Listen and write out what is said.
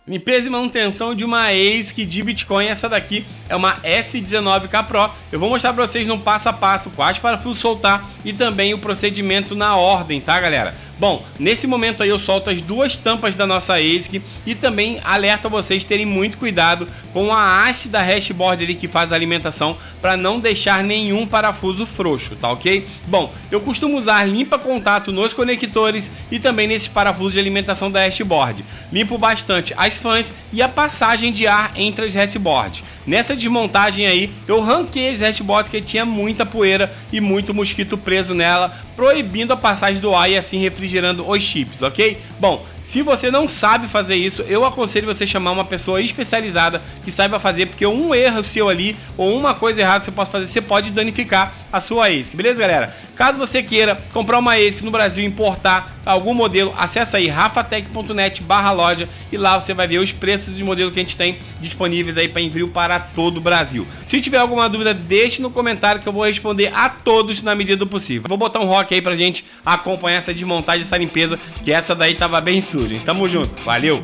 Limpeza e manutenção de uma ASIC de Bitcoin. Essa daqui é uma S19K Pro. Eu vou mostrar para vocês no passo a passo quais parafusos soltar e também o procedimento na ordem, tá, galera? Bom, nesse momento aí eu solto as duas tampas da nossa ASIC e também alerto a vocês terem muito cuidado com a haste da hashboard ali que faz a alimentação para não deixar nenhum parafuso frouxo, tá ok? Bom, eu costumo usar limpa contato nos conectores e também nesses parafusos de alimentação da hashboard. Limpo bastante as fãs e a passagem de ar entre as hashboards. Nessa desmontagem aí, eu ranquei as hashboards que tinha muita poeira e muito mosquito preso nela, proibindo a passagem do ar e assim refrigerando os chips, ok? Bom, se você não sabe fazer isso, eu aconselho você chamar uma pessoa especializada que saiba fazer, porque um erro seu ali ou uma coisa errada que você possa fazer, você pode danificar a sua ASIC, beleza, galera? Caso você queira comprar uma ASIC no Brasil e importar algum modelo, acessa aí rafatech.net/loja e lá você vai ver os preços de modelo que a gente tem disponíveis aí para envio para todo o Brasil. Se tiver alguma dúvida, deixe no comentário que eu vou responder a todos na medida do possível. Vou botar um rock aí pra gente acompanhar essa desmontagem, essa limpeza, que essa daí tava bem suja. Tamo junto, valeu!